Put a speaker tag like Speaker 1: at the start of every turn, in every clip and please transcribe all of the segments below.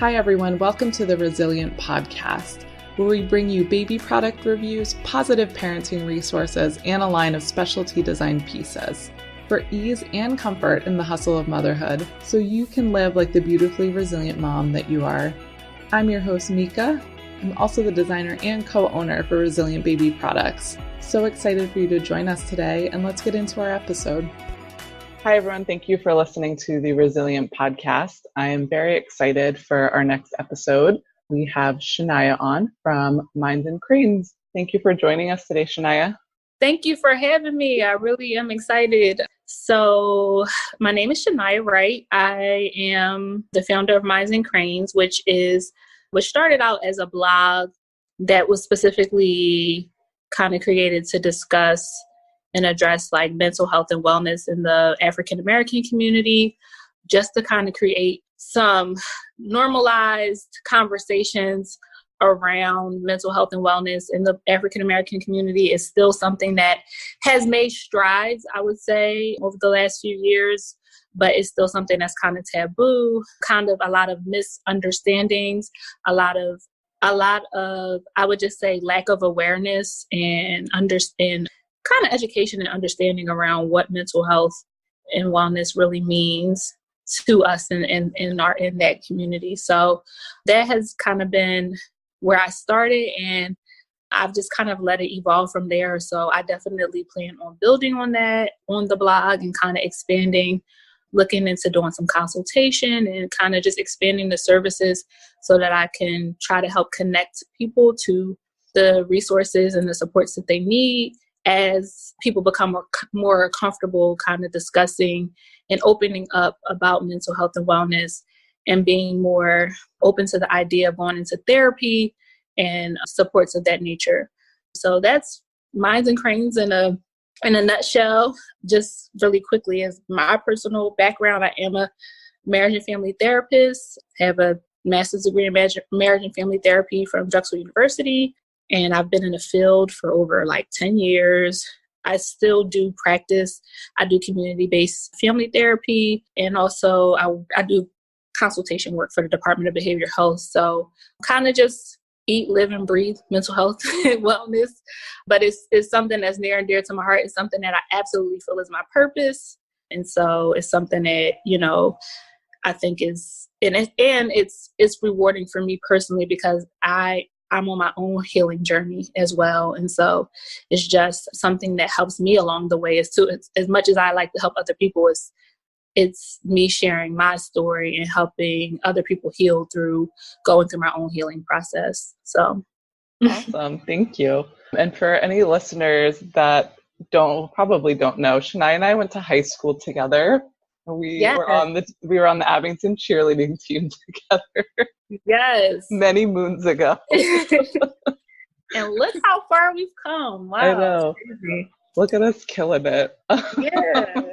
Speaker 1: Hi everyone, welcome to the Resilient Podcast, where we bring you baby product reviews, positive parenting resources, and a line of specialty design pieces for ease and comfort in the hustle of motherhood, so you can live like the beautifully resilient mom that you are. I'm your host, Mika. I'm also the designer and co-owner for Resilient Baby Products. So excited for you to join us today, and let's get into our episode. Hi, everyone. Thank you for listening to the Resilient Podcast. I am very excited for our next episode. We have Shanyah on from Minds and Cranes. Thank you for joining us today, Shanyah.
Speaker 2: Thank you for having me. I really am excited. So my name is Shanyah Wright. I am the founder of Minds and Cranes, which started out as a blog that was specifically kind of created to discuss and address like mental health and wellness in the African American community, just to kind of create some normalized conversations around mental health and wellness in the African American community. Is still something that has made strides, I would say, over the last few years, but it's still something that's kind of taboo, kind of a lot of misunderstandings, a lot of, I would just say, lack of awareness and kind of education and understanding around what mental health and wellness really means to us in that community. So that has kind of been where I started, and I've just kind of let it evolve from there. So I definitely plan on building on that on the blog and kind of expanding, looking into doing some consultation and kind of just expanding the services so that I can try to help connect people to the resources and the supports that they need as people become more comfortable kind of discussing and opening up about mental health and wellness, and being more open to the idea of going into therapy and supports of that nature. So that's Minds and Cranes in a nutshell. Just really quickly, as my personal background, I am a marriage and family therapist, have a master's degree in marriage and family therapy from Drexel University. And I've been in the field for over 10 years. I still do practice. I do community-based family therapy. And also I do consultation work for the Department of Behavioral Health. So kind of just eat, live, and breathe mental health and wellness. But it's something that's near and dear to my heart. It's something that I absolutely feel is my purpose. And so it's something that, I think is, and it's rewarding for me personally, because I'm on my own healing journey as well. And so it's just something that helps me along the way. It's as much as I like to help other people, it's me sharing my story and helping other people heal through going through my own healing process. So.
Speaker 1: Awesome. Thank you. And for any listeners that probably don't know, Shanyah and I went to high school together. We were on the Abington cheerleading team together.
Speaker 2: Yes.
Speaker 1: Many moons ago.
Speaker 2: And look how far we've come. Wow.
Speaker 1: I know. Look at us killing it.
Speaker 2: Yeah.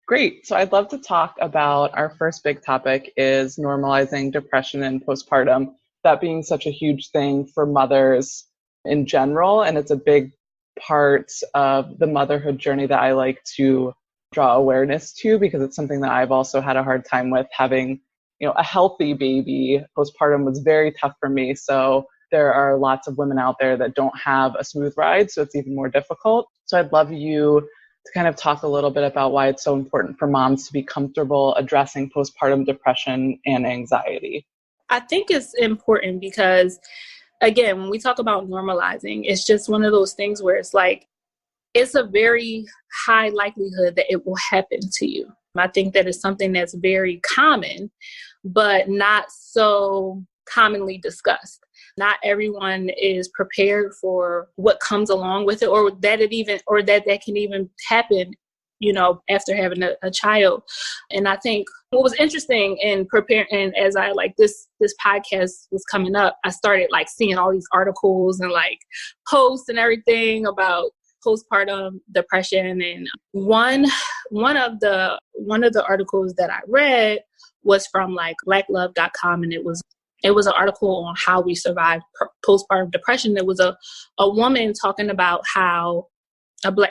Speaker 1: Great. So I'd love to talk about our first big topic is normalizing depression and postpartum. That being such a huge thing for mothers in general. And it's a big part of the motherhood journey that I like to draw awareness to, because it's something that I've also had a hard time with. Having, a healthy baby, postpartum was very tough for me. So there are lots of women out there that don't have a smooth ride, so it's even more difficult. So I'd love you to kind of talk a little bit about why it's so important for moms to be comfortable addressing postpartum depression and anxiety.
Speaker 2: I think it's important because, again, when we talk about normalizing, it's just one of those things where it's a very high likelihood that it will happen to you. I think that is something that's very common, but not so commonly discussed. Not everyone is prepared for what comes along with it, or that can even happen, after having a child. And I think what was interesting in preparing, and as I this podcast was coming up, I started seeing all these articles and posts and everything about postpartum depression. And one of the articles that I read was from blacklove.com, and it was an article on how we survive postpartum depression. There was a woman talking about how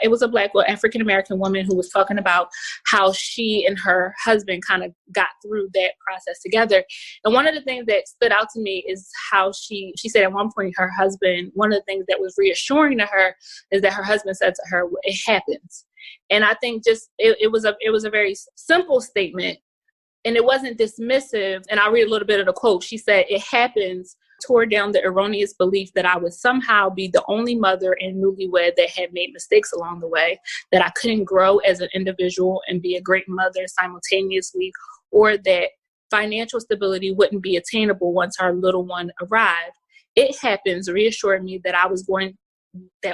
Speaker 2: it was a Black, African-American woman who was talking about how she and her husband kind of got through that process together. And one of the things that stood out to me is how she said at one point, her husband, one of the things that was reassuring to her is that her husband said to her, well, it happens. And I think just, it was a very simple statement, and it wasn't dismissive. And I'll read a little bit of the quote. She said, it happens, tore down the erroneous belief that I would somehow be the only mother and newlywed that had made mistakes along the way, that I couldn't grow as an individual and be a great mother simultaneously, or that financial stability wouldn't be attainable once our little one arrived. It happens reassured me that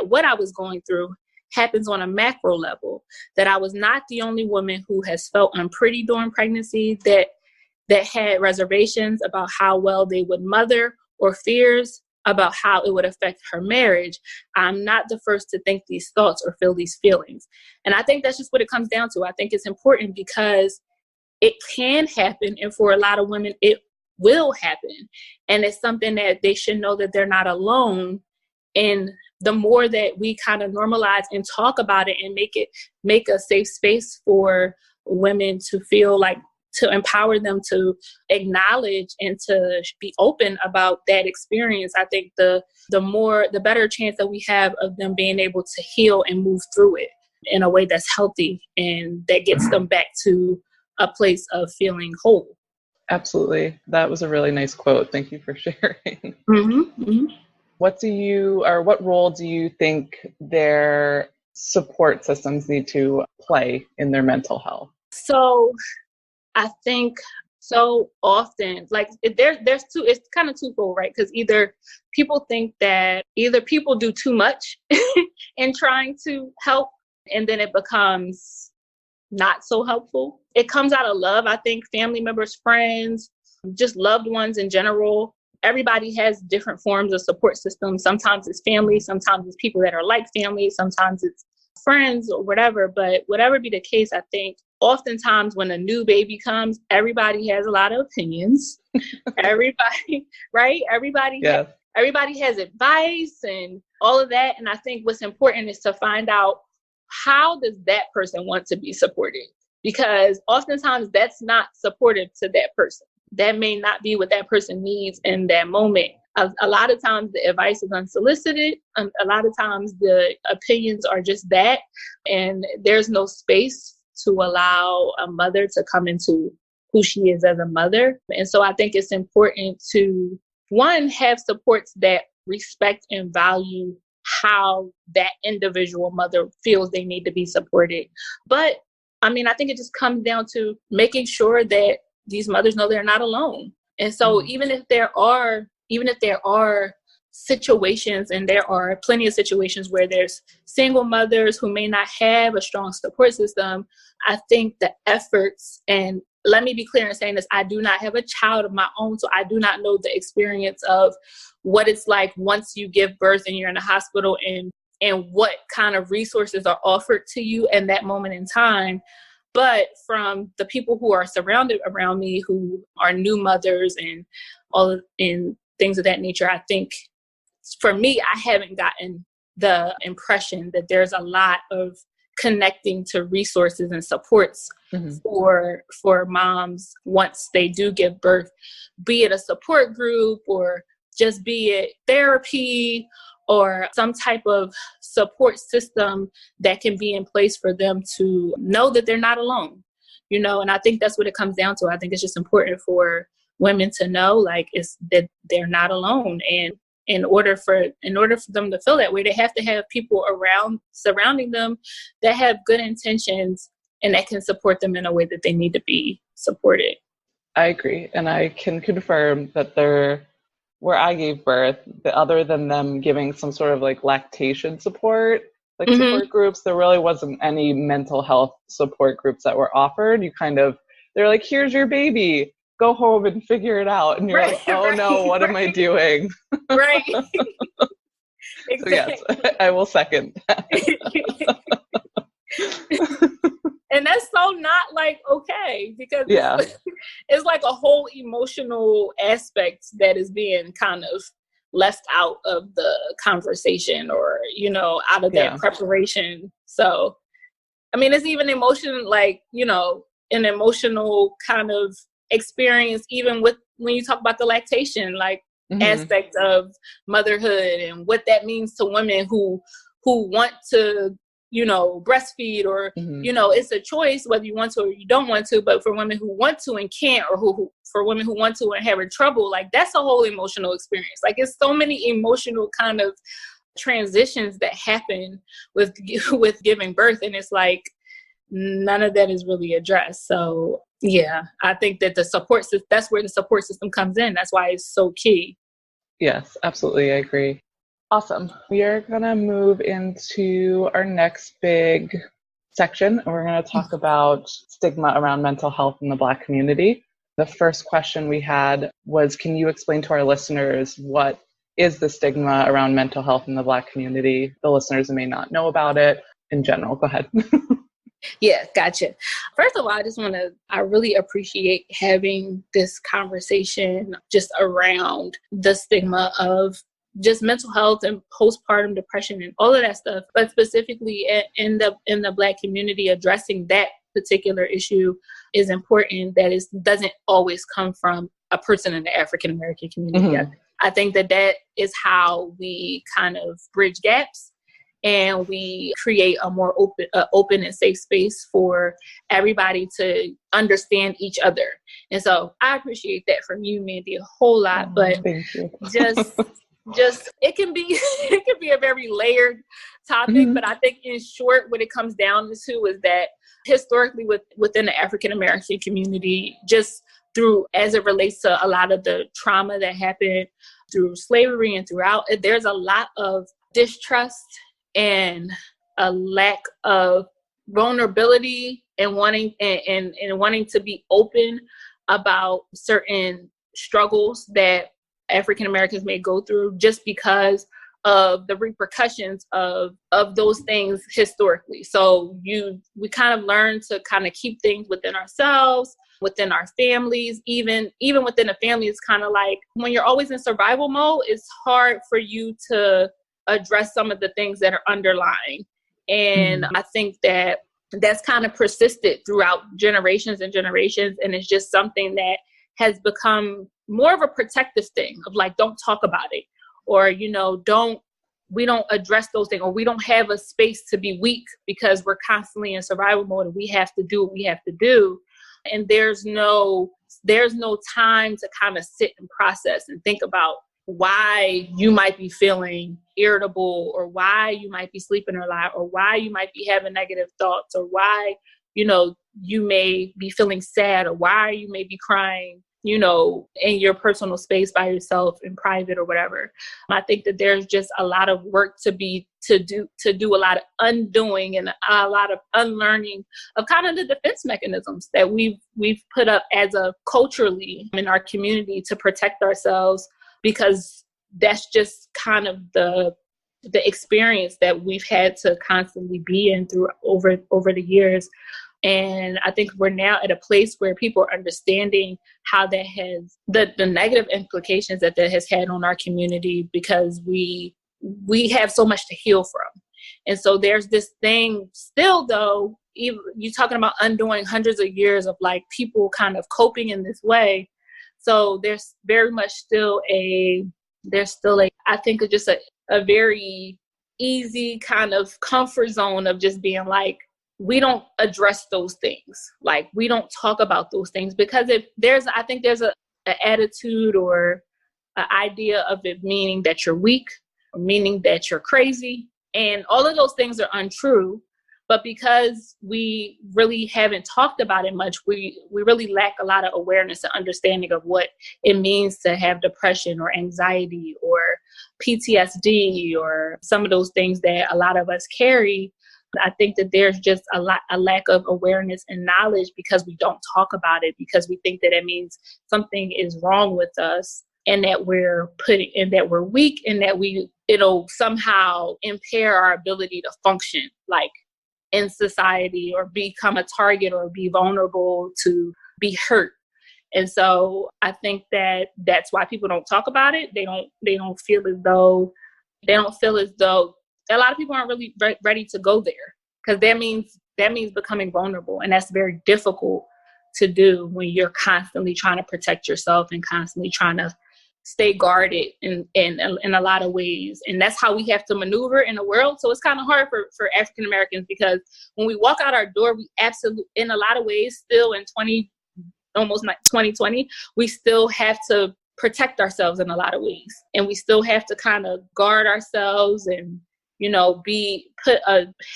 Speaker 2: what I was going through happens on a macro level, that I was not the only woman who has felt unpretty during pregnancy, that had reservations about how well they would mother, or fears about how it would affect her marriage. I'm not the first to think these thoughts or feel these feelings. And I think that's just what it comes down to. I think it's important because it can happen. And for a lot of women, it will happen. And it's something that they should know that they're not alone. And the more that we kind of normalize and talk about it and make a safe space for women to feel like, to empower them to acknowledge and to be open about that experience, I think the better chance that we have of them being able to heal and move through it in a way that's healthy and that gets them back to a place of feeling whole.
Speaker 1: Absolutely. That was a really nice quote. Thank you for sharing.
Speaker 2: Mm-hmm. Mm-hmm.
Speaker 1: What role do you think their support systems need to play in their mental health?
Speaker 2: So I think so often, like it's kind of twofold, right? Because either people think that people do too much in trying to help, and then it becomes not so helpful. It comes out of love. I think family members, friends, just loved ones in general. Everybody has different forms of support systems. Sometimes it's family, sometimes it's people that are like family, sometimes it's friends or whatever. But whatever be the case, I think oftentimes when a new baby comes, everybody has a lot of opinions. Everybody, right? Everybody has advice and all of that. And I think what's important is to find out, how does that person want to be supported? Because oftentimes that's not supportive to that person. That may not be what that person needs in that moment. A lot of times the advice is unsolicited. A lot of times the opinions are just that. And there's no space to allow a mother to come into who she is as a mother. And so I think it's important to, one, have supports that respect and value how that individual mother feels they need to be supported. But I mean, I think it just comes down to making sure that these mothers know they're not alone. And so even if there are situations, and there are plenty of situations where there's single mothers who may not have a strong support system, I think the efforts, and let me be clear in saying this, I do not have a child of my own, so I do not know the experience of what it's like once you give birth and you're in a hospital, and what kind of resources are offered to you in that moment in time. But from the people who are surrounded around me, who are new mothers and things of that nature, I think for me, I haven't gotten the impression that there's a lot of connecting to resources and supports for moms once they do give birth, be it a support group or just be it therapy or some type of support system that can be in place for them to know that they're not alone, and I think that's what it comes down to. I think it's just important for women to know, like, is that they're not alone. And in order for them to feel that way, they have to have people surrounding them that have good intentions and that can support them in a way that they need to be supported.
Speaker 1: I agree. And I can confirm that where I gave birth, other than them giving some sort of like lactation support, support groups, there really wasn't any mental health support groups that were offered. They're like, here's your baby, go home and figure it out. And you're like, oh no, what am I doing?
Speaker 2: Right.
Speaker 1: Exactly. So yes, I will second that.
Speaker 2: And that's so not like okay, because it's like a whole emotional aspect that is being kind of left out of the conversation or, out of that preparation. So, I mean, it's even emotion, like, an emotional kind of experience, even with when you talk about the lactation, like aspect of motherhood and what that means to women who want to, breastfeed or, it's a choice whether you want to or you don't want to. But for women who want to and can't, or for women who want to and having trouble, like that's a whole emotional experience. Like it's so many emotional kind of transitions that happen with giving birth. And it's like, none of that is really addressed. So yeah, I think that that's where the support system comes in. That's why it's so key.
Speaker 1: Yes, absolutely. I agree. Awesome. We are going to move into our next big section, and we're going to talk about stigma around mental health in the Black community. The first question we had was, can you explain to our listeners what is the stigma around mental health in the Black community? The listeners may not know about it in general. Go ahead.
Speaker 2: Yeah, gotcha. First of all, I really appreciate having this conversation just around the stigma of just mental health and postpartum depression and all of that stuff, but specifically in the Black community, addressing that particular issue is important. That it doesn't always come from a person in the African American community. I think that is how we kind of bridge gaps. And we create a more open and safe space for everybody to understand each other. And so I appreciate that from you, Mandy, a whole lot. But
Speaker 1: thank you.
Speaker 2: just it can be a very layered topic. But I think in short, what it comes down to is that historically within the African American community, just through as it relates to a lot of the trauma that happened through slavery and throughout, there's a lot of distrust and a lack of vulnerability and wanting to be open about certain struggles that African Americans may go through just because of the repercussions of those things historically. So we kind of learn to kind of keep things within ourselves, within our families. Even within a family, it's kind of like when you're always in survival mode, it's hard for you to address some of the things that are underlying. And I think that's kind of persisted throughout generations and generations. And it's just something that has become more of a protective thing of like, don't talk about it, or, we don't address those things, or we don't have a space to be weak because we're constantly in survival mode and we have to do what we have to do. And there's no time to kind of sit and process and think about why you might be feeling irritable, or why you might be sleeping a lot, or why you might be having negative thoughts, or why, you may be feeling sad, or why you may be crying, in your personal space by yourself in private or whatever. I think that there's just a lot of work to do a lot of undoing and a lot of unlearning of kind of the defense mechanisms that we've put up as a culturally in our community to protect ourselves, because that's just kind of the experience that we've had to constantly be in through over the years. And I think we're now at a place where people are understanding how that has the negative implications that has had on our community, because we have so much to heal from. And so there's this thing still, though, even you're talking about undoing hundreds of years of like people kind of coping in this way. So there's very much still I think it's just a very easy kind of comfort zone of just being like, we don't address those things. Like, we don't talk about those things, because I think there's an attitude or an idea of it meaning that you're weak, or meaning that you're crazy. And all of those things are untrue. But because we really haven't talked about it much, we really lack a lot of awareness and understanding of what it means to have depression or anxiety or PTSD or some of those things that a lot of us carry. I think that there's just a lack of awareness and knowledge because we don't talk about it, because we think that it means something is wrong with us, and that we're weak, and that it'll somehow impair our ability to function like in society, or become a target, or be vulnerable to be hurt. And so I think that that's why people don't talk about it. They don't feel as though a lot of people aren't really ready to go there, because that means becoming vulnerable. And that's very difficult to do when you're constantly trying to protect yourself and constantly trying to stay guarded in a lot of ways. And that's how we have to maneuver in the world. So it's kind of hard for African Americans, because when we walk out our door, we absolutely, in a lot of ways, still in almost 2020, we still have to protect ourselves in a lot of ways. And we still have to kind of guard ourselves and,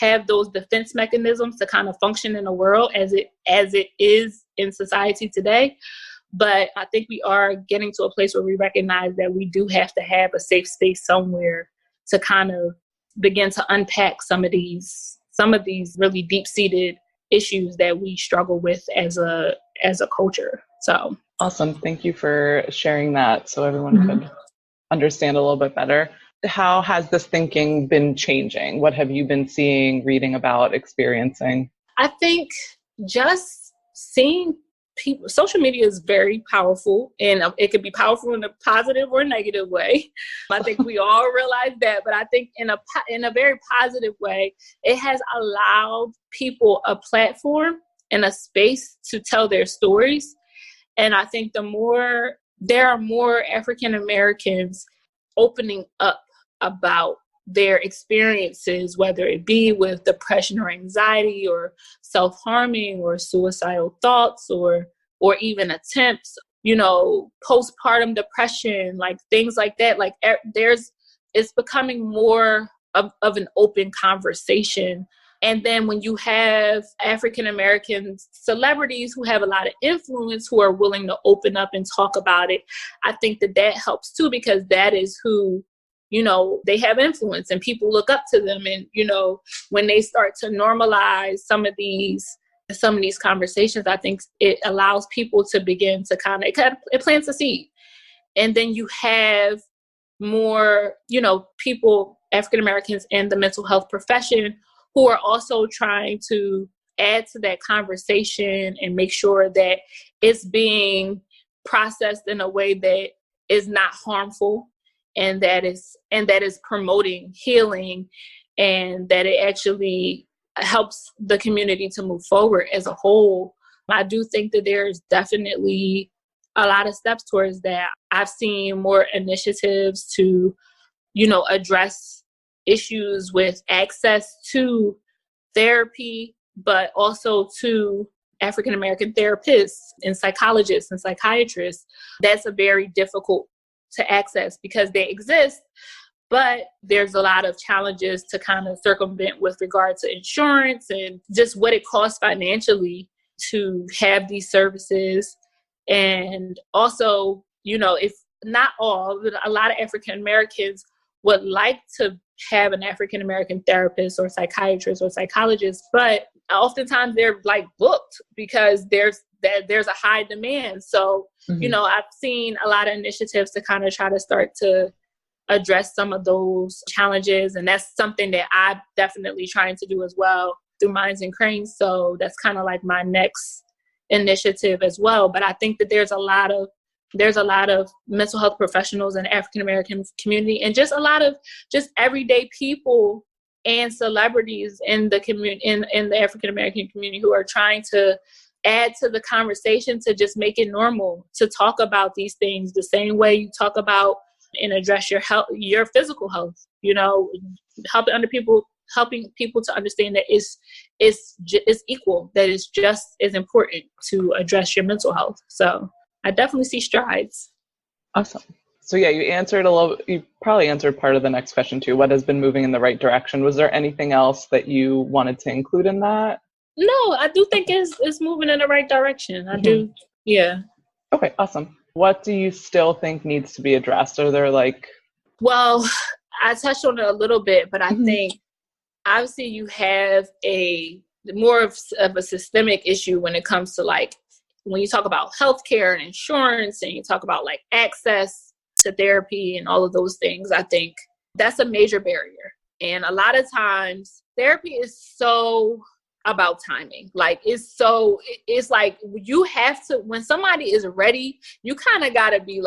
Speaker 2: have those defense mechanisms to kind of function in the world as it is in society today. But I think we are getting to a place where we recognize that we do have to have a safe space somewhere to kind of begin to unpack some of these really deep-seated issues that we struggle with as a culture. So
Speaker 1: awesome. Thank you for sharing that so everyone could understand a little bit better. How has this thinking been changing? What have you been seeing, reading about, experiencing?
Speaker 2: I think just seeing people, social media is very powerful, and it could be powerful in a positive or negative way. I think we all realize that, but I think in a very positive way, it has allowed people a platform and a space to tell their stories. And I think there are more African Americans opening up about their experiences, whether it be with depression or anxiety or self-harming or suicidal thoughts or even attempts, postpartum depression, like things like that. Like it's becoming more of an open conversation. And then when you have African American celebrities who have a lot of influence, who are willing to open up and talk about it, I think that helps too, because that is who, they have influence and people look up to them. And, when they start to normalize some of these conversations, I think it allows people to begin to it plants a seed. And then you have more, people, African Americans in the mental health profession, who are also trying to add to that conversation and make sure that it's being processed in a way that is not harmful, and that is promoting healing, and that it actually helps the community to move forward as a whole. I do think that there's definitely a lot of steps towards that. I've seen more initiatives to, address issues with access to therapy, but also to African American therapists and psychologists and psychiatrists. That's a very difficult to access because they exist, but there's a lot of challenges to kind of circumvent with regard to insurance and just what it costs financially to have these services. And also, if not all, but a lot of African Americans would like to have an African American therapist or psychiatrist or psychologist, but oftentimes they're like booked because there's a high demand. So, I've seen a lot of initiatives to kind of try to start to address some of those challenges. And that's something that I'm definitely trying to do as well through Minds and Cranes. So that's kind of like my next initiative as well. But I think that there's a lot of mental health professionals in the African American community, and just a lot of just everyday people and celebrities in the community, in the African American community, who are trying to add to the conversation to just make it normal to talk about these things the same way you talk about and address your health, your physical health. Helping people to understand that it's equal, that it's just as important to address your mental health. So I definitely see strides.
Speaker 1: Awesome. So yeah, you probably answered part of the next question too. What has been moving in the right direction? Was there anything else that you wanted to include in that?
Speaker 2: No, I do think it's moving in the right direction. I do. Yeah.
Speaker 1: Okay, awesome. What do you still think needs to be addressed? Are there
Speaker 2: Well, I touched on it a little bit, but I think obviously you have more of a systemic issue when it comes to when you talk about healthcare and insurance, and you talk about access to therapy and all of those things. I think that's a major barrier. And a lot of times therapy is so about timing. Like, it's like you have to, when somebody is ready, you kind of got to be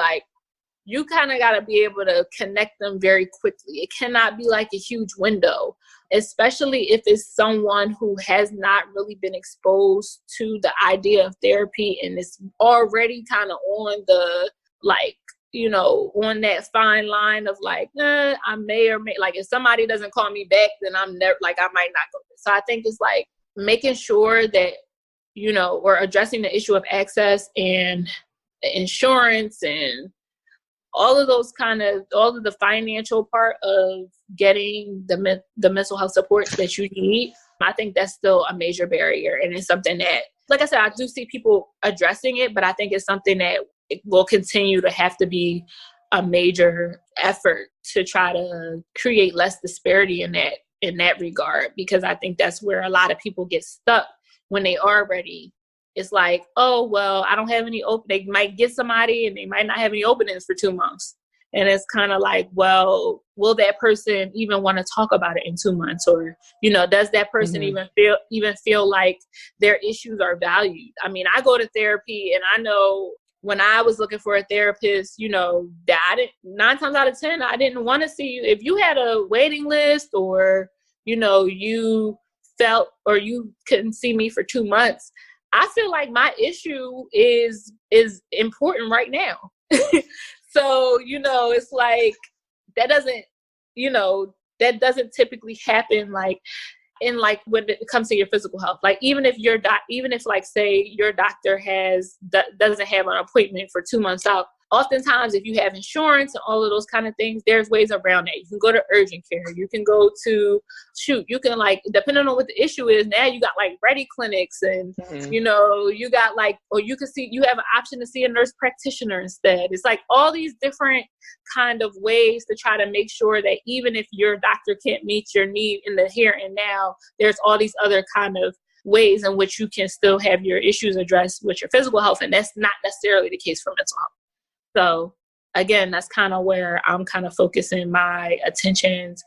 Speaker 2: able to connect them very quickly. It cannot be like a huge window, especially if it's someone who has not really been exposed to the idea of therapy and is already kind of on the, like, you know, on that fine line of like, I may or may, like, if somebody doesn't call me back, then I'm never, like, I might not go. So I think it's like making sure that, you know, we're addressing the issue of access and insurance and all of the financial part of getting the mental health support that you need. I think that's still a major barrier. And it's something that, like I said, I do see people addressing it, but I think it's something that it will continue to have to be a major effort to try to create less disparity in that regard, because I think that's where a lot of people get stuck when they are ready. It's like, oh, well, I don't have any they might get somebody and they might not have any openings for 2 months. And it's kind of like, well, will that person even want to talk about it in 2 months? Or, you know, does that person even feel like their issues are valued? I mean, I go to therapy, and I know when I was looking for a therapist, you know, that 9 times out of 10, I didn't want to see you. If you had a waiting list, or, you know, you felt, or you couldn't see me for 2 months, I feel like my issue is important right now. So, you know, it's like, that doesn't typically happen, like, in, like, when it comes to your physical health. Like, even if like, say your doctor doesn't have an appointment for 2 months out, oftentimes if you have insurance and all of those kind of things, there's ways around that. You can go to urgent care. You can go to, you can, like, depending on what the issue is, now you got like ready clinics, and, you know, you got like, or you have an option to see a nurse practitioner instead. It's like all these different kind of ways to try to make sure that even if your doctor can't meet your need in the here and now, there's all these other kind of ways in which you can still have your issues addressed with your physical health. And that's not necessarily the case for mental health. So again, that's kind of where I'm kind of focusing my attentions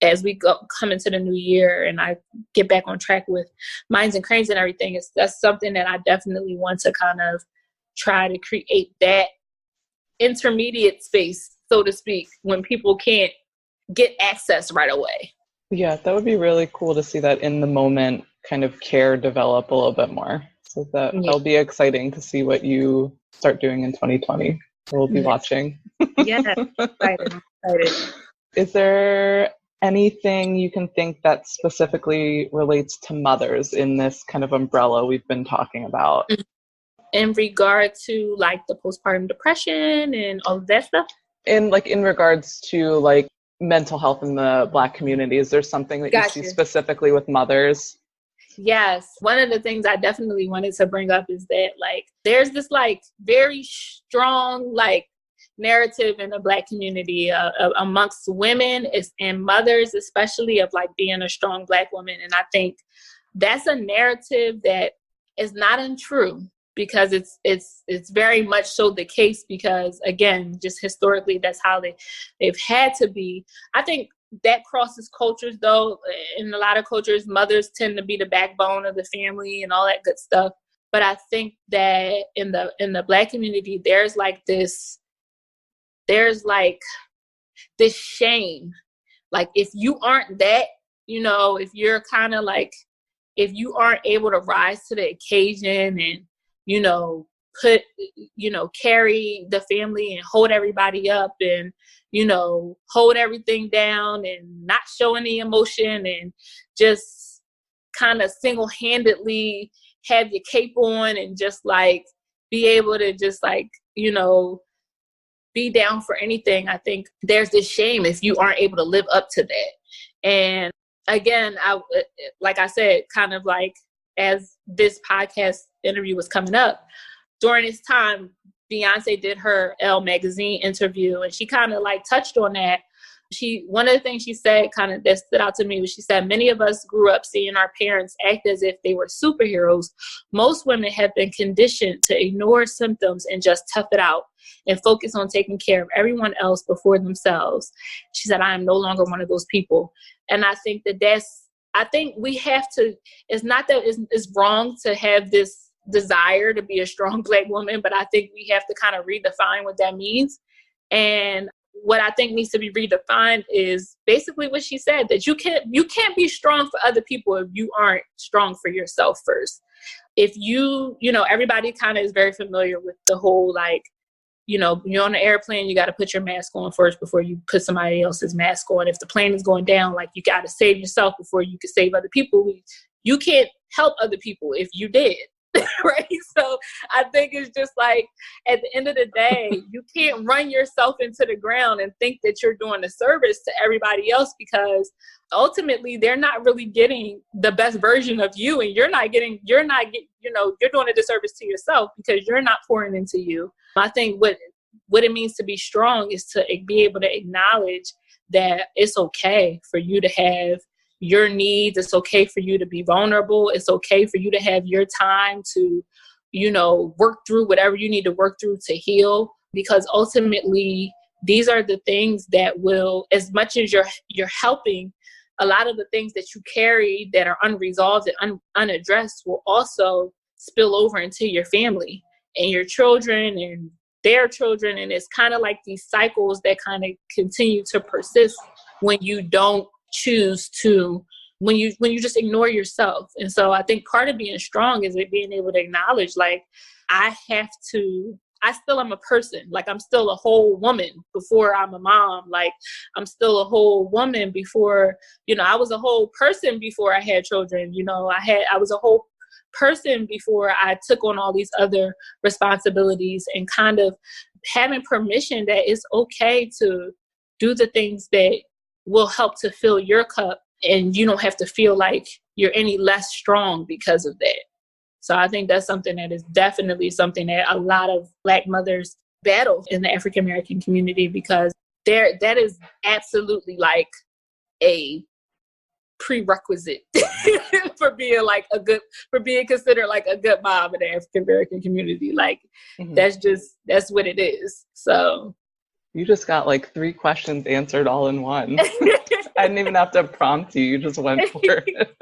Speaker 2: as we come into the new year, and I get back on track with Minds and Cranes and everything. That's something that I definitely want to kind of try to create, that intermediate space, so to speak, when people can't get access right away.
Speaker 1: Yeah, that would be really cool to see that in the moment kind of care develop a little bit more. So that'll be exciting to see what you start doing in 2020. We'll be watching.
Speaker 2: Yeah, excited.
Speaker 1: Is there anything you can think that specifically relates to mothers in this kind of umbrella we've been talking about?
Speaker 2: In regard to, like, the postpartum depression and all of that stuff?
Speaker 1: In regards to, like, mental health in the Black community, is there something that you see specifically with mothers?
Speaker 2: Yes. One of the things I definitely wanted to bring up is that, like, there's this, like, very strong, like, narrative in the Black community amongst women and mothers, especially, of, like, being a strong Black woman. And I think that's a narrative that is not untrue, because it's very much so the case, because, again, just historically, that's how they've had to be. I think that crosses cultures, though. In a lot of cultures, mothers tend to be the backbone of the family and all that good stuff. But I think that in the Black community, there's this shame. Like, if you aren't that, you know, if you're kind of like, if you aren't able to rise to the occasion and, you know, carry the family and hold everybody up and, you know, hold everything down and not show any emotion and just kind of single-handedly have your cape on and just, like, be able to just, like, you know, be down for anything. I think there's this shame if you aren't able to live up to that. And again, like I said, kind of like as this podcast interview was coming up, during this time, Beyonce did her Elle magazine interview, and she kind of like touched on that. One of the things she said kind of that stood out to me was, she said, many of us grew up seeing our parents act as if they were superheroes. Most women have been conditioned to ignore symptoms and just tough it out and focus on taking care of everyone else before themselves. She said, I am no longer one of those people. And I think that I think we have to, it's not that it's wrong to have this desire to be a strong Black woman, but I think we have to kind of redefine what that means. And what I think needs to be redefined is basically what she said, that you can't be strong for other people if you aren't strong for yourself first. If everybody kind of is very familiar with the whole, like, you're on an airplane, you got to put your mask on first before you put somebody else's mask on. If the plane is going down, like, you got to save yourself before you can save other people. You can't help other people if you did. Right? So I think it's just like, at the end of the day, you can't run yourself into the ground and think that you're doing a service to everybody else, because ultimately they're not really getting the best version of you, and you're doing a disservice to yourself because you're not pouring into you. I think what it means to be strong is to be able to acknowledge that it's okay for you to have your needs. It's okay for you to be vulnerable. It's okay for you to have your time to, work through whatever you need to work through to heal, because ultimately these are the things that will, as much as you're helping, a lot of the things that you carry that are unresolved and unaddressed will also spill over into your family and your children and their children. And it's kind of like these cycles that kind of continue to persist when you don't choose to, when you just ignore yourself. And so I think part of being strong is being able to acknowledge, like, I still am a person. Like, I'm still a whole woman before I'm a mom. Like, I'm still a whole woman before, I was a whole person before I had children. I was a whole person before I took on all these other responsibilities, and kind of having permission that it's okay to do the things that will help to fill your cup, and you don't have to feel like you're any less strong because of that. So I think that's something that is definitely something that a lot of Black mothers battle in the African American community, because that is absolutely like a prerequisite for being considered like a good mom in the African American community. Like, that's what it is. So
Speaker 1: you just got like 3 questions answered all in one. I didn't even have to prompt you. You just went for it.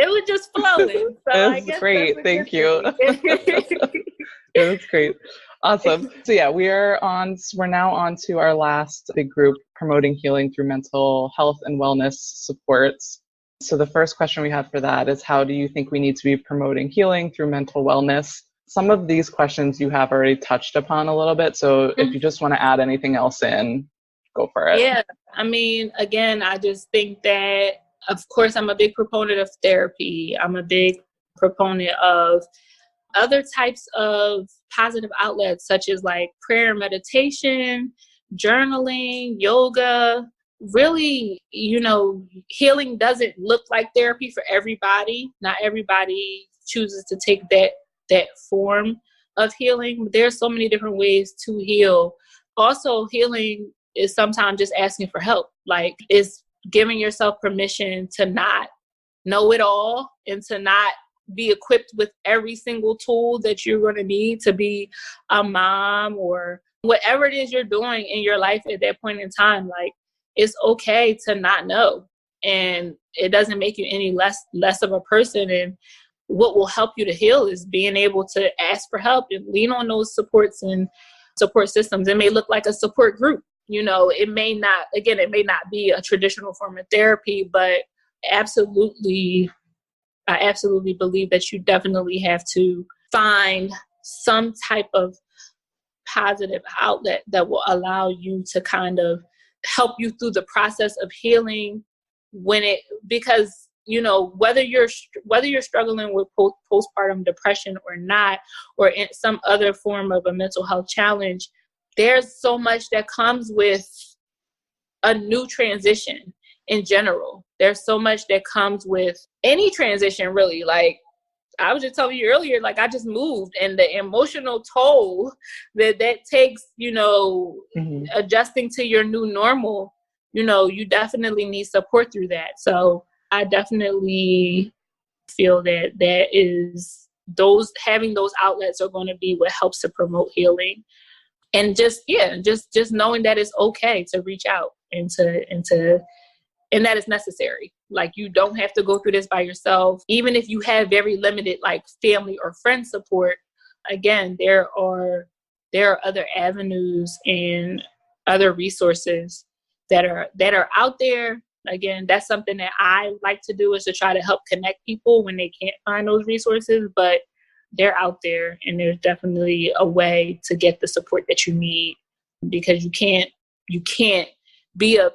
Speaker 2: It was just flowing. So
Speaker 1: it was great. Thank you. It was great. Awesome. So yeah, we're now on to our last big group, promoting healing through mental health and wellness supports. So the first question we had for that is, how do you think we need to be promoting healing through mental wellness? Some of these questions you have already touched upon a little bit. So if you just want to add anything else in, go for it.
Speaker 2: Yeah. I mean, again, I just think that, of course, I'm a big proponent of therapy. I'm a big proponent of other types of positive outlets, such as like prayer, meditation, journaling, yoga. Really, healing doesn't look like therapy for everybody. Not everybody chooses to take that form of healing. There's so many different ways to heal. Also, healing is sometimes just asking for help. Like, it's giving yourself permission to not know it all, and to not be equipped with every single tool that you're going to need to be a mom, or whatever it is you're doing in your life at that point in time. Like, it's okay to not know, and it doesn't make you any less of a person. And what will help you to heal is being able to ask for help and lean on those supports and support systems. It may look like a support group. It may not be a traditional form of therapy, but I absolutely believe that you definitely have to find some type of positive outlet that will allow you to kind of help you through the process of healing, because whether you're struggling with postpartum depression or not, or in some other form of a mental health challenge, there's so much that comes with a new transition in general. There's so much that comes with any transition, really. Like, I was just telling you earlier, like, I just moved, and the emotional toll that takes, adjusting to your new normal, you definitely need support through that. So I definitely feel that having those outlets are going to be what helps to promote healing. And just knowing that it's okay to reach out and to and that is necessary. Like, you don't have to go through this by yourself. Even if you have very limited like family or friend support, again, there are other avenues and other resources that are out there. Again, that's something that I like to do, is to try to help connect people when they can't find those resources, but they're out there, and there's definitely a way to get the support that you need, because you can't be of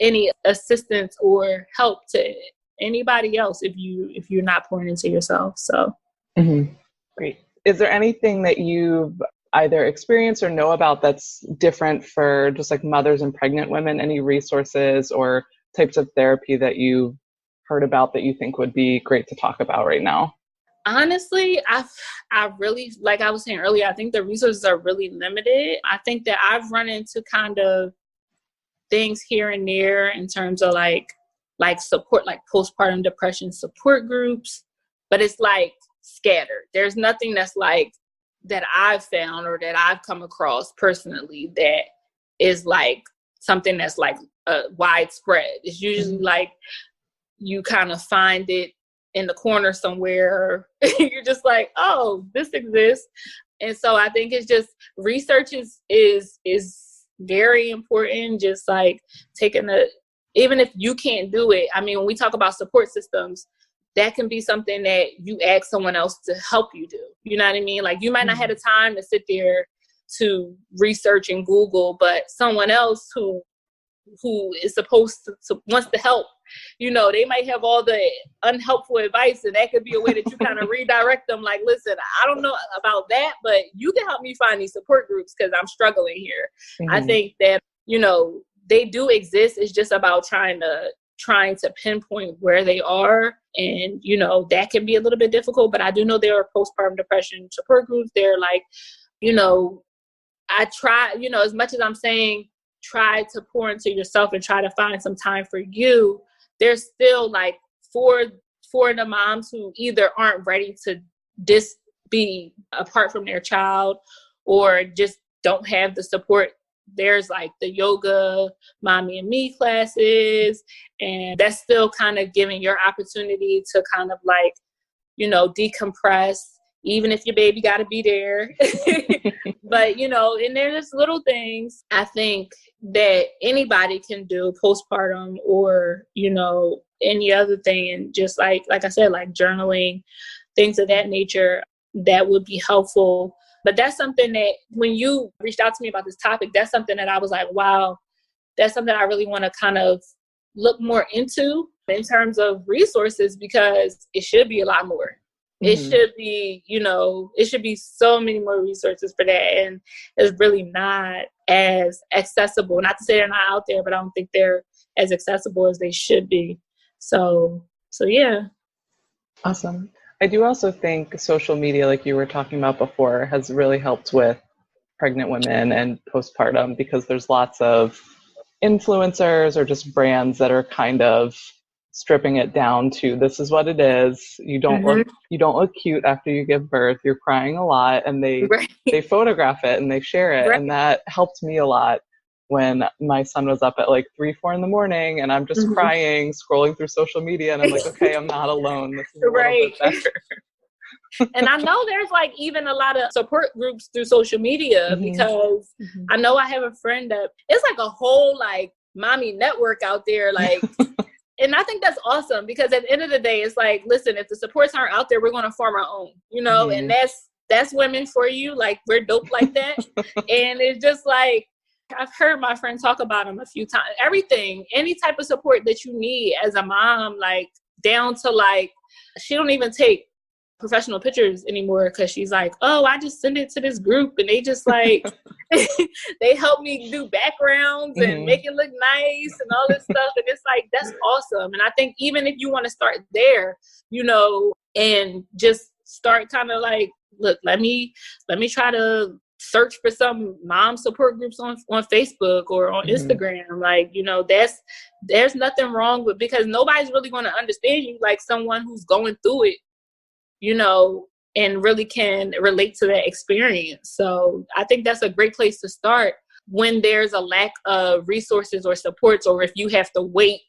Speaker 2: any assistance or help to anybody else if you're not pouring into yourself. So
Speaker 1: Great. Is there anything that you've either experienced or know about that's different for just like mothers and pregnant women? Any resources or types of therapy that you've heard about that you think would be great to talk about right now?
Speaker 2: Honestly, I really, like I was saying earlier, I think the resources are really limited. I think that I've run into kind of things here and there in terms of like support, like postpartum depression support groups, but it's like scattered. There's nothing that's like that I've found or that I've come across personally that is like something that's like widespread. It's usually like you kind of find it in the corner somewhere. You're just like, oh, this exists. And so I think it's just research is very important. Just like even if you can't do it. I mean, when we talk about support systems, that can be something that you ask someone else to help you do. You know what I mean? Like, you might not have the time to sit there to research and Google, but someone else who is supposed to wants to help, you know, they might have all the unhelpful advice, and that could be a way that you kind of redirect them. Like, listen, I don't know about that, but you can help me find these support groups because I'm struggling here. I think that, you know, they do exist. It's just about trying to pinpoint where they are. And, you know, that can be a little bit difficult, but I do know there are postpartum depression support groups. They're like, you know, I try, you know, as much as I'm saying, try to pour into yourself and try to find some time for you, there's still like for the moms who either aren't ready to just be apart from their child or just don't have the support. There's like the yoga, mommy and me classes, and that's still kind of giving your opportunity to kind of like, you know, decompress, even if your baby got to be there. But, you know, and there's little things I think that anybody can do postpartum, or, you know, any other thing. And just like I said, like journaling, things of that nature, that would be helpful. But that's something that when you reached out to me about this topic, that's something that I was like, wow, that's something I really want to kind of look more into in terms of resources, because it should be a lot more. It should be, you know, it should be so many more resources for that. And it's really not as accessible. Not to say they're not out there, but I don't think they're as accessible as they should be. So yeah.
Speaker 1: Awesome. I do also think social media, like you were talking about before, has really helped with pregnant women and postpartum, because there's lots of influencers or just brands that are kind of stripping it down to, this is what it is. You don't look cute after you give birth. You're crying a lot, and they photograph it and they share it. And that helped me a lot when my son was up at like 3-4 in the morning and I'm just crying, scrolling through social media, and I'm like, okay, I'm not alone. This is a little bit better.
Speaker 2: And I know there's like even a lot of support groups through social media, because I know I have a friend that it's like a whole like mommy network out there, like. And I think that's awesome, because at the end of the day, it's like, listen, if the supports aren't out there, we're going to form our own, you know, and that's women for you. Like, we're dope like that. And it's just like, I've heard my friend talk about them a few times. Everything, any type of support that you need as a mom, like down to like, she don't even take professional pictures anymore, because she's like, oh, I just send it to this group and they just like they help me do backgrounds and make it look nice and all this stuff. And it's like, that's awesome. And I think even if you want to start there, you know, and just start kind of like, look, let me try to search for some mom support groups on Facebook or on Instagram. Like, you know, there's nothing wrong with, because nobody's really going to understand you like someone who's going through it, you know, and really can relate to that experience. So I think that's a great place to start when there's a lack of resources or supports, or if you have to wait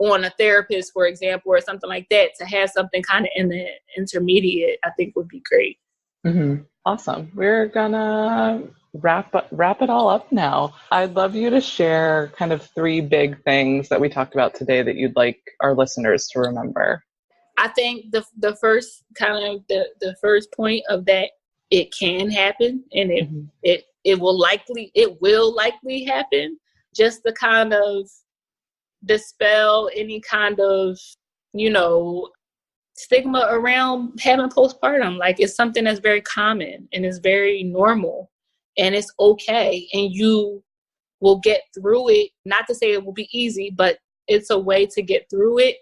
Speaker 2: on a therapist, for example, or something like that. To have something kind of in the intermediate, I think would be great.
Speaker 1: Mm-hmm. Awesome. We're gonna wrap it all up now. I'd love you to share kind of 3 big things that we talked about today that you'd like our listeners to remember.
Speaker 2: I think the first kind of the first point of that, it can happen, and it will likely happen. Just to kind of dispel any kind of, stigma around having postpartum. Like, it's something that's very common and it's very normal, and it's okay, and you will get through it. Not to say it will be easy, but it's a way to get through it,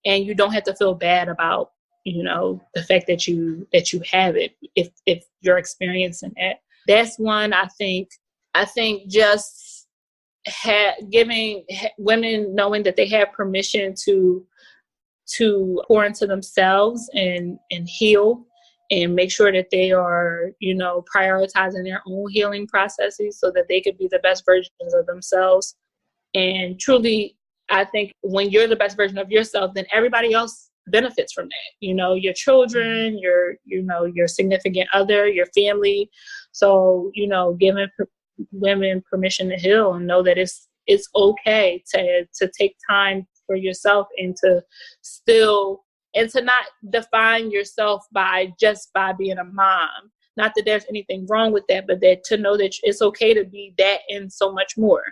Speaker 2: and you don't have to feel bad about, the fact that you have it, if you're experiencing it. That's one. I think just giving women knowing that they have permission to pour into themselves and heal, and make sure that they are, prioritizing their own healing processes so that they could be the best versions of themselves. And truly, I think when you're the best version of yourself, then everybody else benefits from that. Your children, your significant other, your family. So, giving women permission to heal and know that it's okay to take time for yourself, and to not define yourself by being a mom. Not that there's anything wrong with that, but that to know that it's okay to be that and so much more.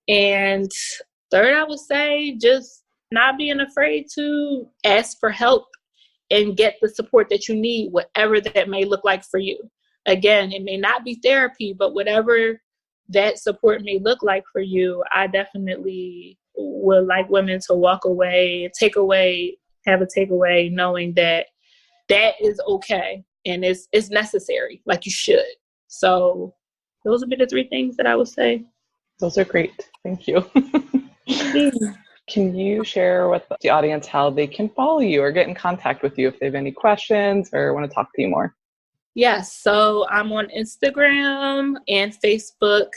Speaker 2: And third, I would say just not being afraid to ask for help and get the support that you need, whatever that may look like for you. Again, it may not be therapy, but whatever that support may look like for you, I definitely would like women to walk away, have a takeaway, knowing that is okay and it's necessary, like you should. So those would be the 3 things that I would say.
Speaker 1: Those are great. Thank you. Can you share with the audience how they can follow you or get in contact with you if they have any questions or want to talk to you more?
Speaker 2: Yes. So I'm on Instagram and Facebook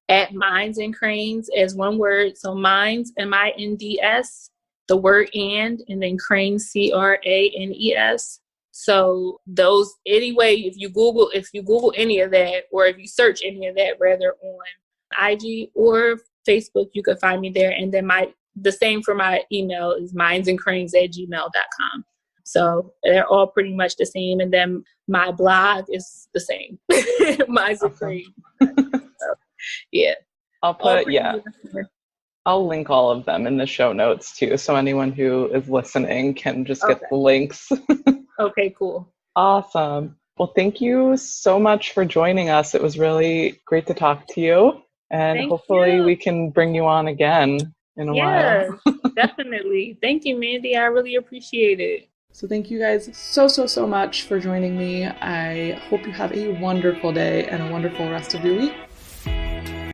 Speaker 2: at Minds and Cranes as one word. So Minds, MINDS, the word and then Cranes, CRANES. So those, anyway, if you Google any of that, or if you search any of that rather on IG or Facebook, you can find me there. And then the same for my email is mindsandcranes@gmail.com. So they're all pretty much the same. And then my blog is the same. Minds and Cranes. So, yeah.
Speaker 1: I'll link all of them in the show notes too. So anyone who is listening can just get the links.
Speaker 2: Okay, cool.
Speaker 1: Awesome. Well, thank you so much for joining us. It was really great to talk to you. And hopefully we can bring you on again in a while.
Speaker 2: Definitely. Thank you, Mandy. I really appreciate it.
Speaker 1: So thank you guys so much for joining me. I hope you have a wonderful day and a wonderful rest of your week.